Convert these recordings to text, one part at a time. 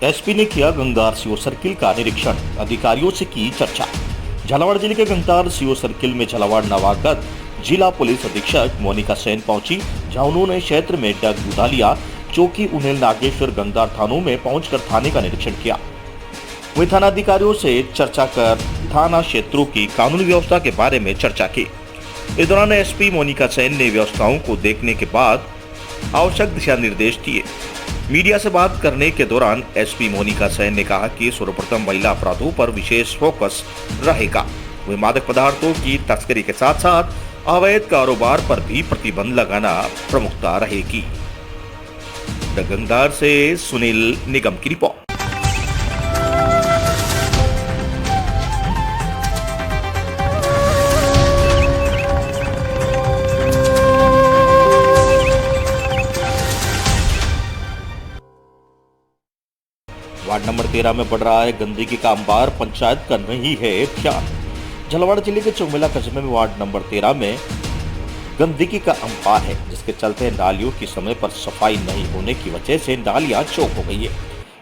SP ने किया गंगार सीओ सर्किल का निरीक्षण, अधिकारियों से की चर्चा। झालावाड़ जिले के गंगार सीओ सर्किल में झालावाड़ नवागत जिला पुलिस अधीक्षक मोनिका सेन पहुंची, जहां उन्होंने क्षेत्र में डग दुधालिया, चौकी, उन्हेल, नागेश्वर, गंगार थानों में पहुंचकर थाने का निरीक्षण किया। वही थाना अधिकारियों से चर्चा कर थाना क्षेत्रों की कानूनी व्यवस्था के बारे में चर्चा की। इस दौरान एसपी मोनिका सेन ने व्यवस्थाओं को देखने के बाद आवश्यक दिशा निर्देश दिए। मीडिया से बात करने के दौरान एसपी मोनिका सेन ने कहा कि सर्वप्रथम महिला अपराधों पर विशेष फोकस रहेगा। वही मादक पदार्थों की तस्करी के साथ साथ अवैध कारोबार पर भी प्रतिबंध लगाना प्रमुखता रहेगी। गंगार से सुनील निगम की रिपोर्ट। वार्ड नंबर 13 में बढ़ रहा है गंदगी का अंबार, पंचायत कर रही है ध्यान। झालावाड़ जिले के चौमेला कस्बे में वार्ड नंबर 13 में गंदगी का अंबार है, जिसके चलते नालियों की समय पर सफाई नहीं होने की वजह से नालियां चौक हो गई है।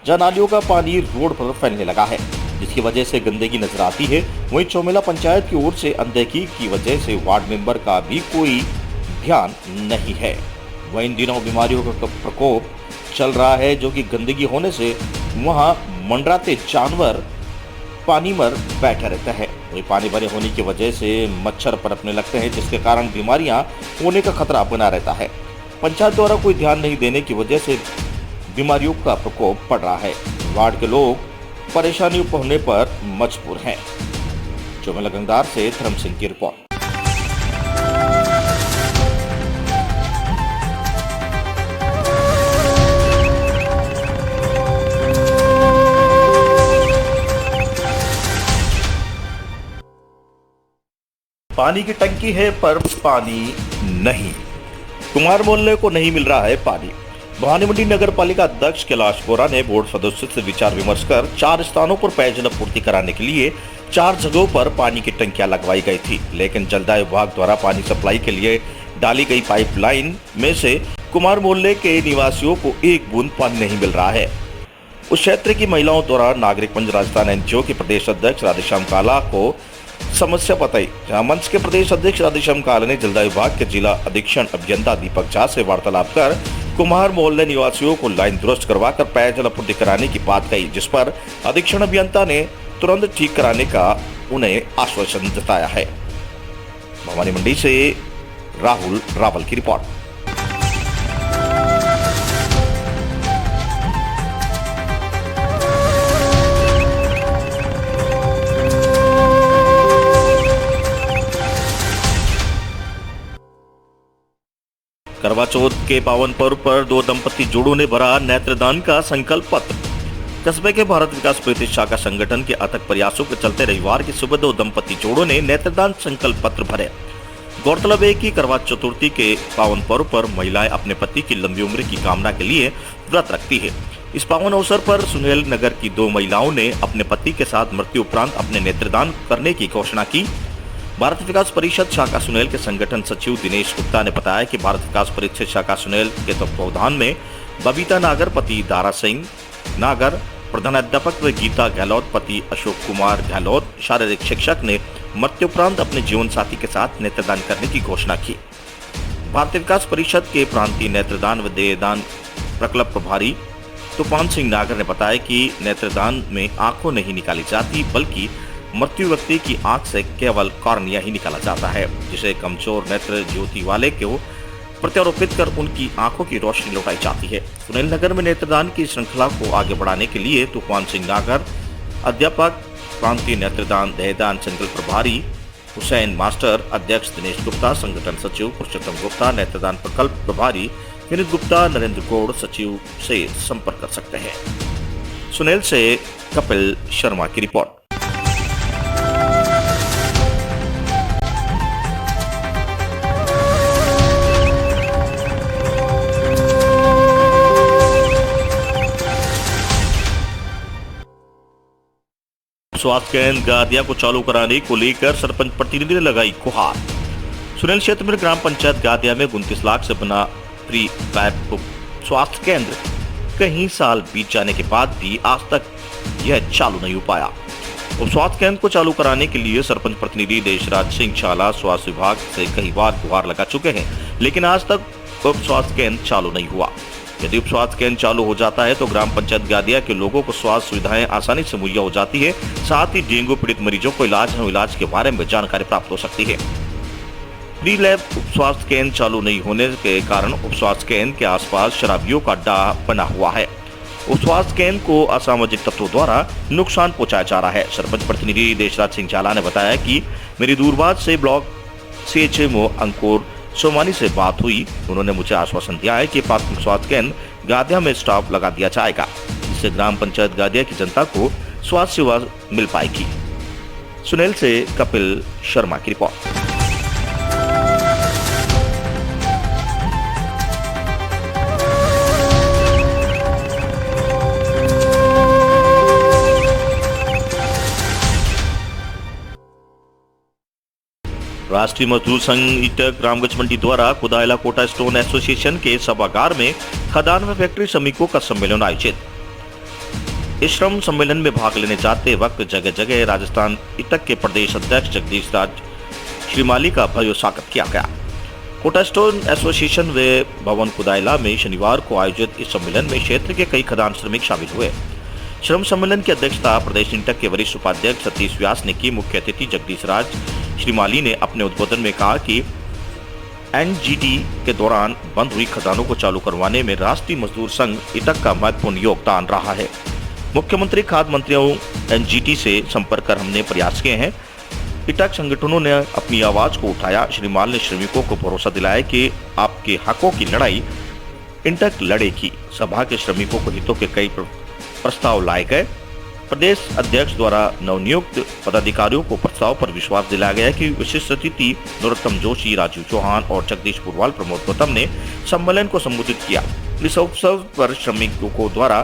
जहां नालियों का पानी रोड पर फैलने लगा है, जिसकी वजह से गंदगी नजर आती है। वहीं चौमेला पंचायत की ओर से अनदेखी की वजह से वार्ड मेंबर का भी कोई ध्यान नहीं है। वहीं इन दिनों बीमारियों का प्रकोप चल रहा है, जो कि गंदगी होने से वहां मंडराते जानवर पानी में बैठा रहता है। वही पानी भरे होने की वजह से मच्छर पनपने लगते हैं, जिसके कारण बीमारियां होने का खतरा बना रहता है। पंचायत द्वारा कोई ध्यान नहीं देने की वजह से बीमारियों का प्रकोप बढ़ रहा है। वार्ड के लोग परेशानी होने पर मजबूर हैं। चौमेला गंगार से धर्म सिंह की रिपोर्ट। पानी की टंकी है पर पानी नहीं, कुमार मोहल्ले को नहीं मिल रहा है पानी। भवानी मंडी नगर पालिका अध्यक्ष कैलाश बोरा ने बोर्ड सदस्यों से विचार विमर्श कर 4 स्थानों पर पेयजल आपूर्ति कराने के लिए 4 जगहों पर पानी की टंकियां लगवाई गई थी, लेकिन जलदाय विभाग द्वारा पानी सप्लाई के लिए डाली गई पाइपलाइन में से कुमार मोहल्ले के निवासियों को एक बूंद पानी नहीं मिल रहा है। उस क्षेत्र की महिलाओं द्वारा नागरिक मंच राजस्थान एनजीओ के प्रदेश अध्यक्ष राधेश्याम काला को समस्या बताई, जहां मंच के प्रदेश अध्यक्ष राधेश्याम काला ने जलदाय विभाग के जिला अधीक्षण अभियंता दीपक झा से वार्तालाप कर कुमार मोहल्ले निवासियों को लाइन दुरुस्त करवाकर पेयजल आपूर्ति कराने की बात कही, जिस पर अधीक्षण अभियंता ने तुरंत ठीक कराने का उन्हें आश्वासन जताया है। भवानी मंडी से राहुल रावल की रिपोर्ट। करवा चौथ के पावन पर्व पर 2 दंपति जोड़ों ने भरा नेत्रदान का संकल्प पत्र। कस्बे के भारत विकास प्रीति शाखा संगठन के अथक प्रयासों के चलते रविवार की सुबह 2 दंपति जोड़ों ने नेत्रदान संकल्प पत्र भरे। गौरतलब है कि करवा चतुर्थी के पावन पर्व पर महिलाएं अपने पति की लंबी उम्र की कामना के लिए व्रत रखती है। इस पावन अवसर पर सुनेल नगर की 2 महिलाओं ने अपने पति के साथ मृत्यु उपरांत अपने नेत्रदान करने की घोषणा की। भारत विकास परिषद शाखा सुनेल के संगठन सचिव दिनेश गुप्ता ने बताया कि भारत विकास परिषद शाखा सुनेल के तत्वावधान में बबीता नागर, पति दारा सिंह नागर, प्रधानाध्यापक व गीता गहलोत, पति अशोक कुमार गहलोत, शारीरिक शिक्षक ने मृत्युपरांत अपने जीवन साथी के साथ नेत्रदान करने की घोषणा की। भारतीय विकास परिषद के प्रांतीय नेत्रदान व देहदान प्रकल्प प्रभारी तूफान सिंह नागर ने बताया कि नेत्रदान में आंखों नहीं निकाली जाती, बल्कि मृत्यु व्यक्ति की आंख से केवल कॉर्निया ही निकाला जाता है, जिसे कमजोर नेत्र ज्योति वाले को प्रत्यारोपित कर उनकी आंखों की रोशनी लौटाई जाती है। सुनील नगर में नेत्रदान की श्रृंखला को आगे बढ़ाने के लिए तूफान सिंह नागर, अध्यापक, प्रांतीय नेत्रदान देहदान संकल्प प्रभारी हुसैन मास्टर, अध्यक्ष दिनेश गुप्ता, संगठन सचिव पुरुषोत्तम गुप्ता, नेत्रदान प्रकल्प प्रभारी विनीत गुप्ता, नरेंद्र गौड़ सचिव से संपर्क कर सकते हैं। सुनील से कपिल शर्मा की रिपोर्ट। स्वास्थ्य केंद्र गादिया को चालू कराने को लेकर सरपंच प्रतिनिधि ने लगाई गुहार। सुनेल क्षेत्र में ग्राम पंचायत गादिया में 29 लाख से बना प्री पैप स्वास्थ्य केंद्र कई साल बीत जाने के बाद भी आज तक यह चालू नहीं हो पाया। उप स्वास्थ्य केंद्र को चालू कराने के लिए सरपंच प्रतिनिधि देशराज सिंह चाला स्वास्थ्य विभाग से कई बार गुहार लगा चुके हैं, लेकिन आज तक उप स्वास्थ्य केंद्र चालू नहीं हुआ। यदि उप स्वास्थ्य केंद्र चालू हो जाता है तो ग्राम पंचायत गादिया के लोगों को स्वास्थ्य सुविधाएं आसानी से मुहैया हो जाती है। साथ ही डेंगू पीड़ित मरीजों को इलाज के बारे में जानकारी प्राप्त हो सकती है। प्री लैब उप स्वास्थ्य केंद्र चालू नहीं होने के कारण उप स्वास्थ्य केंद्र के आसपास शराबियों का अड्डा बना हुआ है। उप स्वास्थ्य केंद्र को असामाजिक तत्वों द्वारा नुकसान पहुंचाया जा रहा है। सरपंच प्रतिनिधि देशराज सिंह चाला ने बताया कि मेरी दूरबात से ब्लॉक CHMO अंकुर सोमानी से बात हुई। उन्होंने मुझे आश्वासन दिया है कि प्राथमिक स्वास्थ्य केंद्र गादिया में स्टाफ लगा दिया जाएगा, जिससे ग्राम पंचायत गादिया की जनता को स्वास्थ्य सेवा मिल पाएगी। सुनील से कपिल शर्मा की रिपोर्ट। राष्ट्रीय मजदूर संघ ईटक रामगंज मंडी द्वारा कुदायला कोटा स्टोन एसोसिएशन के सभागार में खदान व फैक्ट्री श्रमिकों का सम्मेलन आयोजित। इस श्रम सम्मेलन में भाग लेने जाते वक्त जगह जगह राजस्थान ईटक के प्रदेश अध्यक्ष जगदीश राज श्रीमाली का भव्य स्वागत किया गया। कोटा स्टोन एसोसिएशन व भवन कुदायला में शनिवार को आयोजित इस सम्मेलन में क्षेत्र के कई खदान श्रमिक शामिल हुए। श्रम सम्मेलन की अध्यक्षता प्रदेश ईटक के वरिष्ठ उपाध्यक्ष सतीश व्यास ने की। मुख्य अतिथि जगदीश राज श्रीमाली ने अपने उद्बोधन में कहा कि NGT के दौरान बंद हुई खदानों को चालू करवाने में राष्ट्रीय मजदूर संघ ईटक का महत्वपूर्ण योगदान रहा है। मुख्यमंत्री खाद्य मंत्रियों NGT से संपर्क कर हमने प्रयास किए हैं। ईटक संगठनों ने अपनी आवाज को उठाया। श्रीमाल ने श्रमिकों को भरोसा दिलाया कि आपके हकों की लड़ाई ईटक लड़ेगी। सभा के श्रमिकों को हितों के कई प्रस्ताव लाए गए। प्रदेश अध्यक्ष द्वारा नवनियुक्त पदाधिकारियों को प्रस्ताव पर विश्वास दिलाया गया कि विशिष्ट अतिथि नरोत्तम जोशी, राजीव चौहान और जगदीश पुरवाल प्रमोद गौतम ने सम्मेलन को संबोधित किया। इस अवसर पर श्रमिकों को द्वारा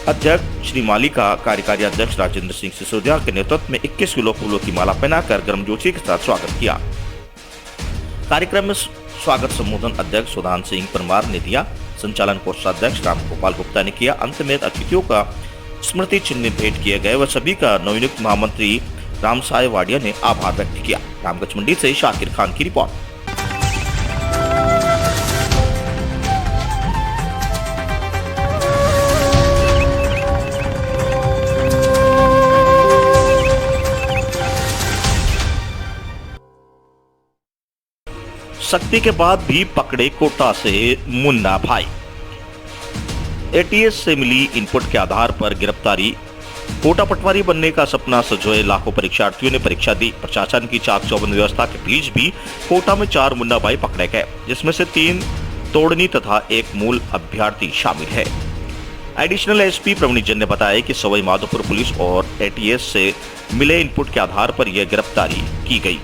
अध्यक्ष श्रीमाली का कार्यकारी अध्यक्ष राजेंद्र सिंह सिसोदिया के नेतृत्व में 21 किलो फूलों की माला पहनाकर गर्मजोशी के साथ स्वागत किया। कार्यक्रम में स्वागत संबोधन अध्यक्ष सुधान सिंह परमार ने दिया। संचालन कोषाध्यक्ष राम गोपाल गुप्ता ने किया। अंत में अतिथियों का स्मृति चिन्ह भेंट किए गए व सभी का नवनियुक्त महामंत्री राम साय वाडिया ने आभार व्यक्त किया। रामगंज मंडी से शाकिर खान की रिपोर्ट। सख्ती के बाद भी पकड़े कोटा से मुन्ना भाई। ATS से मिली इनपुट के आधार पर गिरफ्तारी। कोटा पटवारी बनने का सपना सजोए लाखों परीक्षार्थियों ने परीक्षा दी। प्रशासन की चाक चौबंद व्यवस्था के बीच भी कोटा में 4 मुन्ना भाई पकड़े गए, जिसमें से 3 तोड़नी तथा 1 मूल अभ्यर्थी शामिल है। एडिशनल SP प्रवीण जैन ने बताया कि सवाई माधोपुर पुलिस और ATS से मिले इनपुट के आधार पर यह गिरफ्तारी की गई।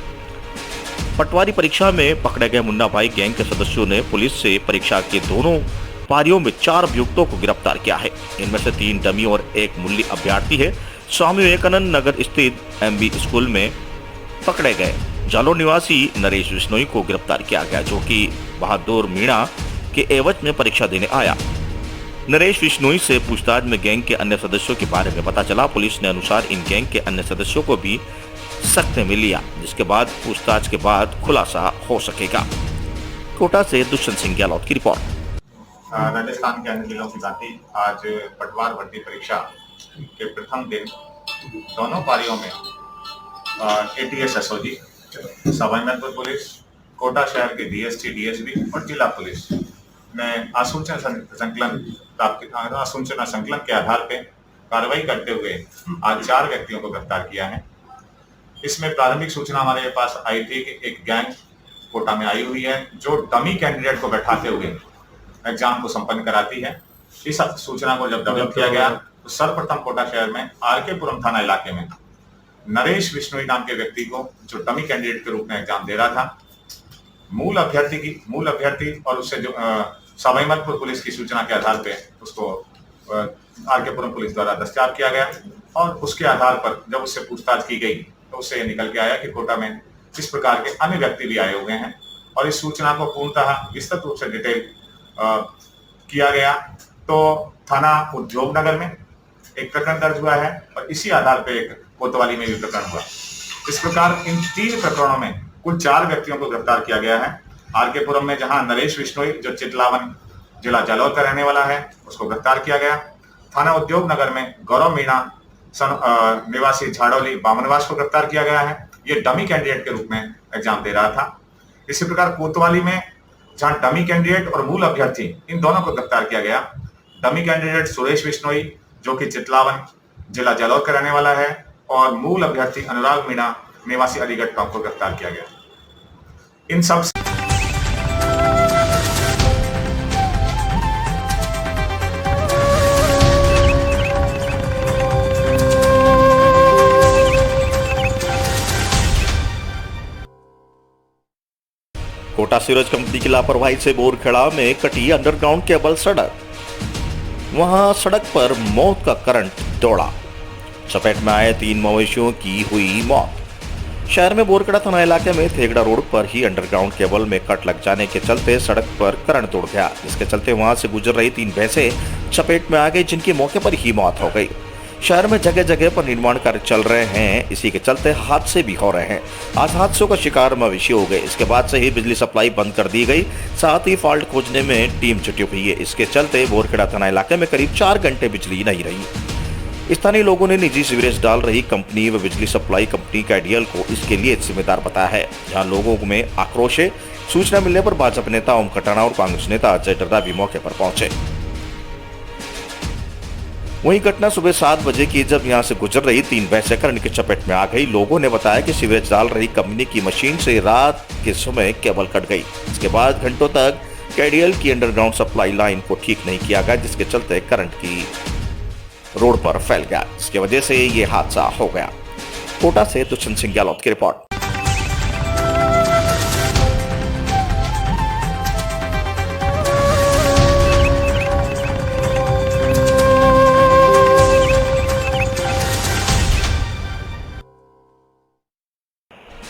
पटवारी परीक्षा में पकड़े गए मुन्ना भाई गैंग के सदस्यों ने पुलिस से परीक्षा के दोनों पारियों में 4 अभियुक्तों को गिरफ्तार किया है। इनमें से 3 डमी और 1 मूल्य अभ्यर्थी है। स्वामी विवेकानंद नगर स्थित MB स्कूल में पकड़े गए जालोर निवासी नरेश बिश्नोई को गिरफ्तार किया गया, जो कि बहादुर मीणा के एवज में परीक्षा देने आया। नरेश बिश्नोई से पूछताछ में गैंग के अन्य सदस्यों के बारे में पता चला। पुलिस ने अनुसार इन गैंग के अन्य सदस्यों को भी सख्ते में लिया, जिसके बाद पूछताछ के बाद खुलासा हो सकेगा। कोटा से दुष्यंत सिंह गहलोत की रिपोर्ट। राजस्थान के अन्य जिलों की भांति आज पटवार भर्ती परीक्षा के प्रथम दिन दोनों पारियों में ATS SOG, Sawai Madhopur police, Kota शहर के DST DSB और जिला पुलिस ने आसूचना संकलन के आधार पर कार्रवाई करते हुए आज 4 व्यक्तियों को गिरफ्तार किया है। इसमें प्राथमिक सूचना हमारे पास आई थी कि एक गैंग कोटा में आई हुई है जो डमी कैंडिडेट को बैठाते हुए एग्जाम को संपन्न कराती है। इस सूचना को जब डेवलप किया गया तो सर्वप्रथम कोटा शहर में RK-पुरम थाना इलाके में नरेश बिश्नोई नाम के व्यक्ति को, जो डमी कैंडिडेट के रूप में एग्जाम दे रहा था, मूल अभ्यर्थी और उससे जो सवाई माधोपुर पुलिस की सूचना के आधार पे उसको RK-पुरम पुलिस द्वारा दस्तयाब किया गया। और उसके आधार पर जब उससे पूछताछ की गई तो उससे ये निकल के आया कि कोटा में इस प्रकार के अन्य व्यक्ति भी आए हुए हैं और इस सूचना को पूर्णतः विस्तृत रूप से डिटेल किया गया। तो थाना उद्योग नगर में एक प्रकरण दर्ज हुआ है और इसी आधार पर एक कोतवाली में भी प्रकरण हुआ। इस प्रकार इन 3 प्रकरणों में कुल 4 व्यक्तियों को गिरफ्तार किया गया है। आरकेपुरम में जहां नरेश बिश्नोई जो चितलावन जिला जालौर का रहने वाला है उसको गिरफ्तार किया गया। थाना उद्योग नगर में गौरव मीणा निवासी झाड़ौली बामनवास को गिरफ्तार किया गया है। ये डमी कैंडिडेट के रूप में एग्जाम दे रहा था। इसी प्रकार कोतवाली में जहां डमी कैंडिडेट और मूल अभ्यर्थी इन दोनों को गिरफ्तार किया गया। डमी कैंडिडेट सुरेश बिश्नोई जो कि चितलावन जिला जालौर का रहने वाला है और मूल अभ्यर्थी अनुराग मीणा निवासी अलीगढ़ टॉप को गिरफ्तार किया गया। इन सब कोटा सीवरेज कंपनी की लापरवाही से बोरखेड़ा में कटी अंडरग्राउंड केबल सड़क। वहां सड़क पर मौत का करंट दौड़ा। चपेट में आए 3 मवेशियों की हुई मौत। शहर में बोरखेड़ा थाना इलाके में थेगड़ा रोड पर ही अंडरग्राउंड केबल में कट लग जाने के चलते सड़क पर करंट तोड़ गया, जिसके चलते वहां से गुजर रही 3 भैंसें चपेट में आ गई, जिनकी मौके पर ही मौत हो गई। शहर में जगह जगह पर निर्माण कार्य चल रहे हैं, इसी के चलते हादसे भी हो रहे हैं। आज हादसों का शिकार मवेशी हो गए। इसके बाद से ही बिजली सप्लाई बंद कर दी गई, साथ ही फॉल्ट खोजने में टीम जुटी हुई है। इसके चलते बोरखेड़ा थाना इलाके में करीब 4 घंटे बिजली नहीं रही। स्थानीय लोगों ने निजी सीवरेज डाल रही कंपनी व बिजली सप्लाई कंपनी कैडियल को इसके लिए जिम्मेदार बताया है। जहां लोगों में आक्रोश है। सूचना मिलने पर भाजपा नेता ओम कटाना और कांग्रेस नेता अजय डर्रा भी मौके पर पहुंचे। वहीं घटना सुबह 7 बजे की, जब यहां से गुजर रही 3 भैंसें करंट की चपेट में आ गई। लोगों ने बताया कि सीवरेज डाल रही कंपनी की मशीन से रात के समय केबल कट गई। इसके बाद घंटों तक कैडियल की अंडरग्राउंड सप्लाई लाइन को ठीक नहीं किया गया, जिसके चलते करंट की रोड पर फैल गया, जिसकी वजह से ये हादसा हो गया। कोटा से दुष्यंत सिंह गहलोत की रिपोर्ट।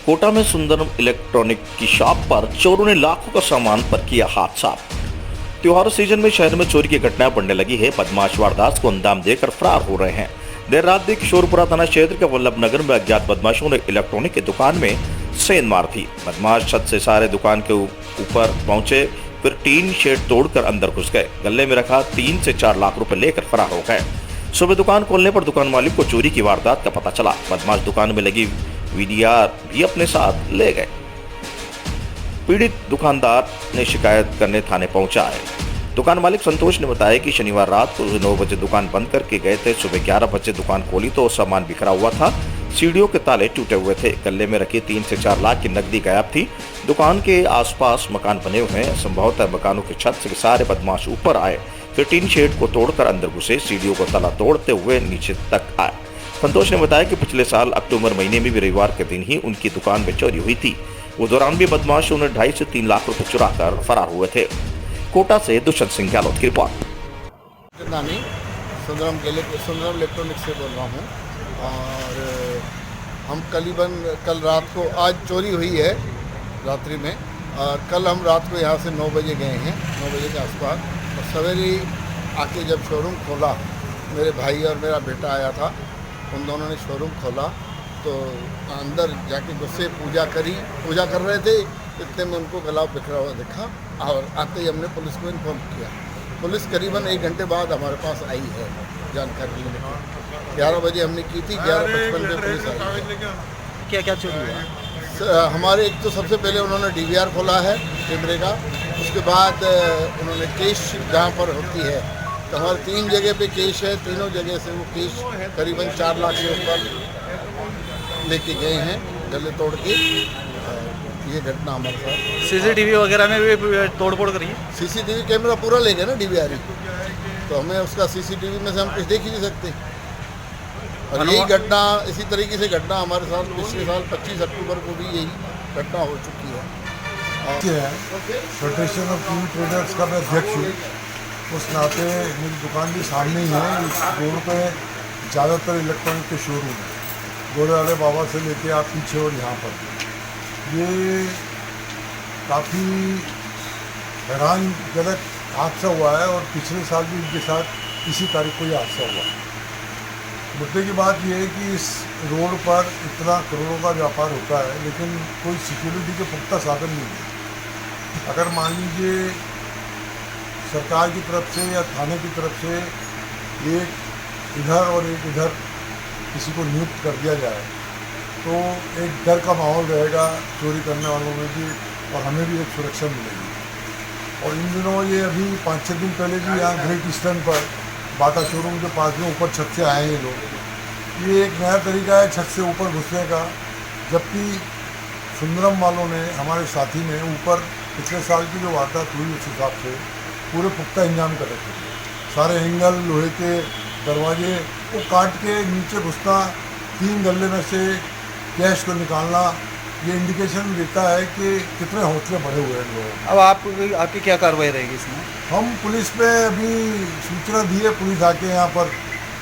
कोटा में सुंदरम इलेक्ट्रॉनिक की शॉप पर चोरों ने लाखों का सामान पर किया हाथ साफ। त्योहार सीजन में शहर में चोरी की घटनाएं बढ़ने लगी है। बदमाश वारदात को अंजाम देकर फरार हो रहे हैं। देर रात भी किशोरपुरा थाना क्षेत्र के वल्लभ नगर में अज्ञात बदमाशों ने इलेक्ट्रॉनिक की दुकान में सेंध मार दी। बदमाश छत से सारे दुकान के ऊपर पहुंचे, फिर टीन शेड तोड़कर अंदर घुस गए। गले में रखा 3 से 4 लाख रुपए लेकर फरार हो गए। सुबह दुकान खोलने पर दुकान मालिक को चोरी की वारदात का पता चला। बदमाश दुकान में लगी VDR भी अपने साथ ले गए। पीड़ित दुकानदार ने शिकायत करने थाने पहुंचा है। दुकान मालिक संतोष ने बताया कि शनिवार रात को 9 बजे दुकान बंद करके गए थे। सुबह 11 बजे दुकान खोली तो सामान बिखरा हुआ था। सीढ़ियों के ताले टूटे हुए थे। गले में रखी 3 से 4 लाख की नकदी गायब थी। दुकान के आसपास मकान बने हुए हैं। संभवतः मकानों की छत से सारे बदमाश ऊपर आए, फिर टीन शेड को तोड़कर अंदर घुसे। सीढ़ियों को ताला तोड़ते हुए नीचे तक आए। संतोष ने बताया कि पिछले साल अक्टूबर महीने में भी रविवार के दिन ही उनकी दुकान में चोरी हुई थी। उस दौरान भी बदमाश उन्हें 2.5 से 3 लाख रुपए चुरा कर फरार हुए थे। कोटा से दुष्यंत सिंह गहलोत की रिपोर्ट। सुंदरम इलेक्ट्रॉनिक से बोल रहा हूँ। और हम कल रात को, आज चोरी हुई है रात्रि में, और कल हम रात को यहाँ से 9 बजे गए हैं, 9 बजे के आसपास। और सवेरे आके जब शोरूम खोला, मेरे भाई और मेरा बेटा आया था, उन दोनों ने शोरूम खोला तो अंदर जाके गुस्से पूजा कर रहे थे। इतने में उनको गला बिखरा हुआ देखा और आते ही हमने पुलिस को इन्फॉर्म किया। पुलिस करीबन 1 घंटे बाद हमारे पास आई है जानकारी लेने की। 11 बजे हमने की थी, 11:55 पे पुलिस आई। क्या क्या चोरी हुआ? हमारे एक तो सबसे पहले उन्होंने DVR खोला है कैमरे का। उसके बाद उन्होंने केश जहाँ पर होती है, तो हमारे 3 जगह पे केश है। तीनों जगह से वो केश करीबन 4 लाख के ऊपर लेके गए हैं, गले तोड़ के। ये घटना हमारे साथ। CCTV वगैरह में भी तोड़फोड़ करी है? CCTV कैमरा पूरा ले गए ना DVR, तो हमें उसका CCTV में से हम कुछ देख ही नहीं सकते। और यही घटना, इसी तरीके से घटना हमारे साथ पिछले साल 25 अक्टूबर को भी यही घटना हो चुकी है। फेडरेशन ऑफ टीवी ट्रेडर्स का मैं अध्यक्ष हूँ। उस नाते मेरी दुकान भी सामने ही है। इस रोड पे ज़्यादातर इलेक्ट्रॉनिक के शोरूम है, घोड़े वाले बाबा से लेके आप पीछे और यहाँ पर। ये काफ़ी हैरानजनक हादसा हुआ है और पिछले साल भी इनके साथ इसी तारीख को ये हादसा हुआ। मुद्दे की बात यह है कि इस रोड पर इतना करोड़ों का व्यापार होता है, लेकिन कोई सिक्योरिटी के पुख्ता साधन नहीं है। अगर मान लीजिए सरकार की तरफ से या थाने की तरफ से एक इधर और एक इधर किसी को नियुक्त कर दिया जाए तो एक डर का माहौल रहेगा चोरी करने वालों में भी, और हमें भी एक सुरक्षा मिलेगी। और इन दिनों ये अभी 5-6 दिन पहले भी यहाँ ग्रेट ईस्टर्न पर बाटा शोरूम के पास में ऊपर छत से आए हैं लोग। ये एक नया तरीका है छत से ऊपर घुसने का, जबकि सुंदरम वालों ने, हमारे साथी ने ऊपर पिछले साल की जो वारदात हुई उस हिसाब से पूरे पुख्ता इंतजाम कर रखे थे। सारे एंगल, लोहे के दरवाजे वो काट के नीचे घुसना, 3 गल्ले में से कैश को निकालना, ये इंडिकेशन देता है कि कितने हौसले बढ़े हुए हैं लोग। अब आपकी क्या कार्रवाई रहेगी इसमें? हम पुलिस पे अभी सूचना दी है, पुलिस आके यहाँ पर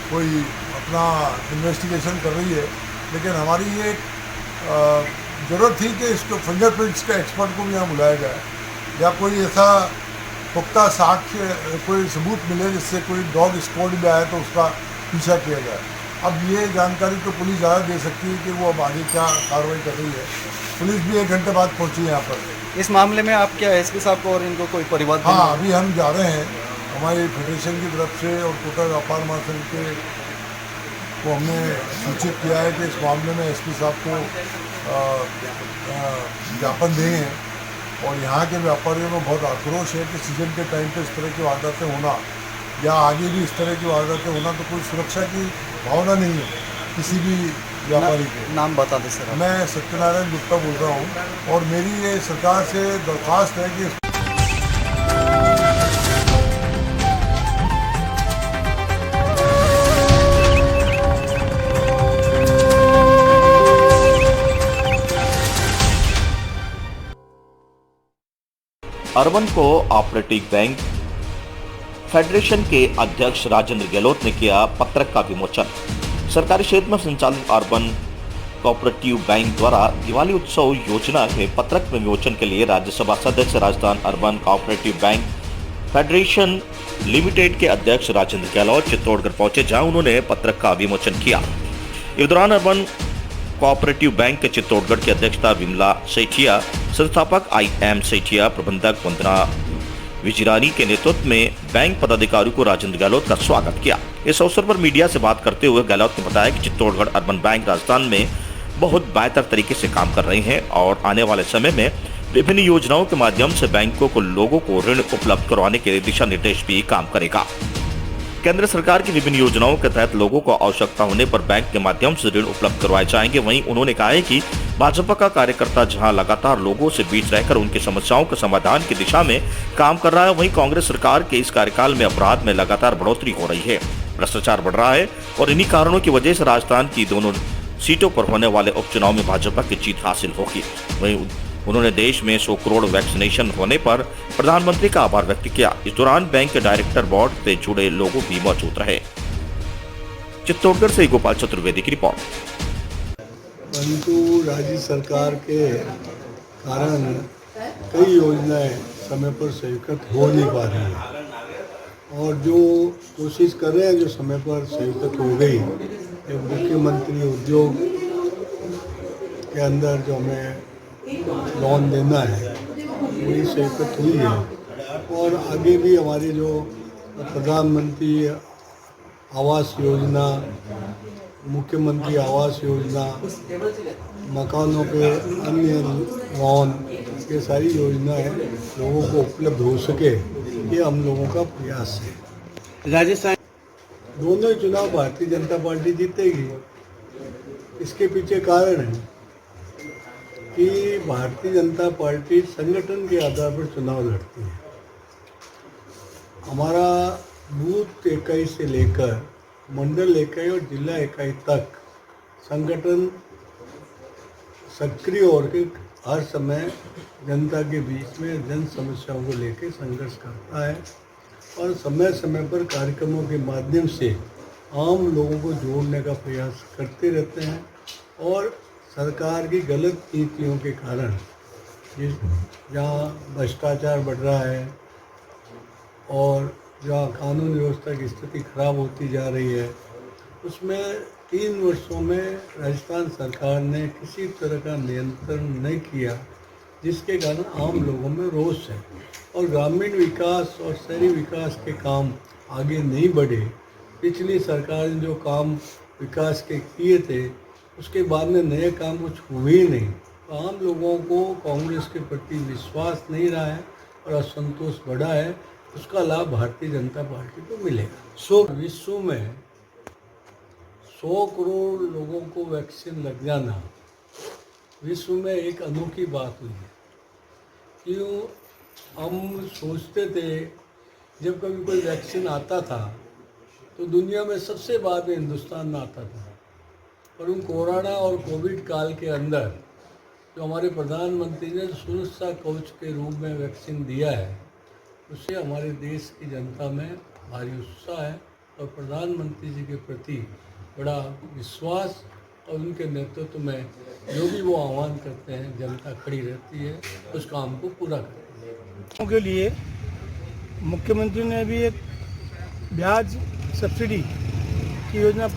कोई अपना इन्वेस्टिगेशन कर रही है, लेकिन हमारी ये ज़रूरत थी कि इसको फिंगरप्रिंट्स के एक्सपर्ट को भी यहाँ बुलाया जाए, या कोई ऐसा पुख्ता साक्ष्य, कोई सबूत मिले जिससे कोई डॉग स्क्वाड भी आए तो उसका पीछा किया जाए। अब ये जानकारी तो पुलिस ज़्यादा दे सकती है कि वो अब आगे क्या कार्रवाई कर रही है। पुलिस भी 1 घंटे बाद पहुंची यहाँ पर। इस मामले में आप क्या एसपी साहब को और इनको कोई परिवार? हाँ, अभी हम जा रहे हैं, हमारी फेडरेशन की तरफ से और कोटा व्यापार महासंघ के को हमने सूचित किया है कि इस मामले में एसपी साहब को ज्ञापन देंगे। और यहाँ के व्यापारियों में बहुत आक्रोश है कि सीजन के टाइम पे इस तरह की वारदातें होना या आगे भी इस तरह की वारदातें होना, तो कोई सुरक्षा की भावना नहीं है किसी भी व्यापारी को। नाम बता दें सर। मैं सत्यनारायण गुप्ता बोल रहा हूँ और मेरी ये सरकार से दरख्वास्त है कि अर्बन कोऑपरेटिव बैंक फेडरेशन के अध्यक्ष राजेंद्र गहलोत ने किया पत्रक का विमोचन। सरकारी क्षेत्र में संचालित अर्बन कोऑपरेटिव बैंक द्वारा दिवाली उत्सव योजना के पत्रक में विमोचन के लिए राज्यसभा सदस्य Rajasthan urban cooperative bank federation limited के अध्यक्ष राजेंद्र गहलोत चित्तौड़गढ़ पहुंचे, जहां उन्होंने पत्रक का विमोचन किया। इस दौरान अर्बन कोऑपरेटिव बैंक के चित्तौड़गढ़ की अध्यक्षता विमला सेठिया, संस्थापक IM सेठिया, प्रबंधक वंदना विजरानी के नेतृत्व में बैंक पदाधिकारियों को राजेंद्र गहलोत का स्वागत किया। इस अवसर पर मीडिया से बात करते हुए गहलोत ने बताया कि चित्तौड़गढ़ अर्बन बैंक राजस्थान में बहुत बेहतर तरीके से काम कर रहे हैं और आने वाले समय में विभिन्न योजनाओं के माध्यम से बैंकों को लोगों को ऋण उपलब्ध करवाने के दिशा निर्देश भी काम करेगा। केंद्र सरकार की विभिन्न योजनाओं के तहत लोगों को आवश्यकता होने पर बैंक के माध्यम से ऋण उपलब्ध करवाए जाएंगे। वहीं उन्होंने कहा है कि भाजपा का कार्यकर्ता जहां लगातार लोगों से बीच रहकर उनकी समस्याओं के समाधान की दिशा में काम कर रहा है, वहीं कांग्रेस सरकार के इस कार्यकाल में अपराध में लगातार बढ़ोतरी हो रही है, भ्रष्टाचार बढ़ रहा है और इन्हीं कारणों की वजह से राजस्थान की दोनों सीटों पर होने वाले उपचुनाव में भाजपा की जीत हासिल होगी। वहीं उन्होंने देश में 100 करोड़ वैक्सीनेशन होने पर प्रधानमंत्री का आभार व्यक्त किया। इस दौरान बैंक के डायरेक्टर बोर्ड से जुड़े लोग भी मौजूद रहे। चित्तौड़गढ़ से गोपाल चतुर्वेदी की रिपोर्ट। परंतु राज्य सरकार के कारण कई योजनाएं समय पर स्वीकृत हो नहीं पा रही हैं और जो कोशिश कर रहे हैं जो समय पर स्वीकृत हो गई, मुख्यमंत्री उद्योग के अंदर जो हमें लोन देना है वही स्वीकृत हुई है। और आगे भी हमारी जो प्रधानमंत्री आवास योजना, मुख्यमंत्री आवास योजना, मकानों पे अन्य लोन, ये सारी योजनाएं लोगों को उपलब्ध हो सके, ये हम लोगों का प्रयास है। राजस्थान दोनों चुनाव भारतीय जनता पार्टी जीतेगी। इसके पीछे कारण है कि भारतीय जनता पार्टी संगठन के आधार पर चुनाव लड़ती है। हमारा बूथ इकाई से लेकर मंडल इकाई और जिला इकाई तक संगठन सक्रिय और के हर समय जनता के बीच में जन समस्याओं को लेकर संघर्ष करता है और समय समय पर कार्यक्रमों के माध्यम से आम लोगों को जोड़ने का प्रयास करते रहते हैं। और सरकार की गलत नीतियों के कारण जहाँ भ्रष्टाचार बढ़ रहा है और जहाँ कानून व्यवस्था की स्थिति खराब होती जा रही है, उसमें 3 वर्षों में राजस्थान सरकार ने किसी तरह का नियंत्रण नहीं किया, जिसके कारण आम लोगों में रोष है और ग्रामीण विकास और शहरी विकास के काम आगे नहीं बढ़े। पिछली सरकार ने जो काम विकास के किए थे, उसके बाद में नए काम कुछ हुए ही नहीं। तो आम लोगों को कांग्रेस के प्रति विश्वास नहीं रहा है और असंतोष बढ़ा है। उसका लाभ भारतीय जनता पार्टी को मिलेगा। विश्व में 100 करोड़ लोगों को वैक्सीन लग जाना विश्व में एक अनोखी बात हुई है। क्यों हम सोचते थे जब कभी कोई वैक्सीन आता था तो दुनिया में सबसे बाद में हिंदुस्तान में आता था, पर उन कोरोना और कोविड काल के अंदर जो हमारे प्रधानमंत्री ने सुरक्षा कवच के रूप में वैक्सीन दिया है, उससे हमारे देश की जनता में भारी उत्साह है और प्रधानमंत्री जी के प्रति बड़ा विश्वास और उनके नेतृत्व में जो भी वो आह्वान करते हैं जनता खड़ी रहती है, उस काम को पूरा करती है। के लिए मुख्यमंत्री ने भी एक ब्याज सब्सिडी की योजना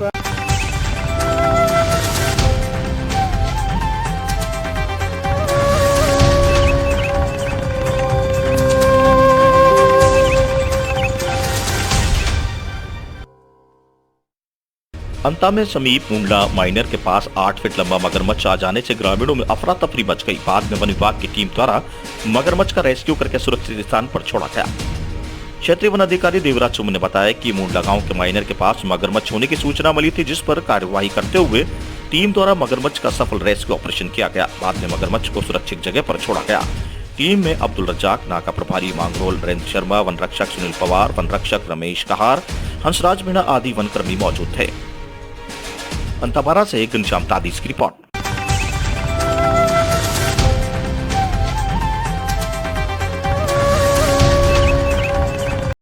अंता में समीप मुंडला माइनर के पास 8 फीट लंबा मगरमच्छ आ जाने से ग्रामीणों में अफरा तफरी मच गई। बाद में वन विभाग की टीम द्वारा मगरमच्छ का रेस्क्यू करके सुरक्षित स्थान पर छोड़ा गया। क्षेत्रीय वन अधिकारी देवराज चुम ने बताया कि मुंडला गांव के माइनर के पास मगरमच्छ होने की सूचना मिली थी, जिस पर कार्यवाही करते हुए टीम द्वारा मगरमच्छ का सफल रेस्क्यू ऑपरेशन किया गया। बाद में मगरमच्छ को सुरक्षित जगह पर छोड़ा गया। टीम में अब्दुल रज्जाक, नाका प्रभारी मांगरोल नरेंद्र शर्मा, वन रक्षक सुनील पवार, वन रक्षक रमेश कहार, हंसराज मीणा आदि वनकर्मी मौजूद थे। अंताबारा से घनश्याम तादिस की रिपोर्ट।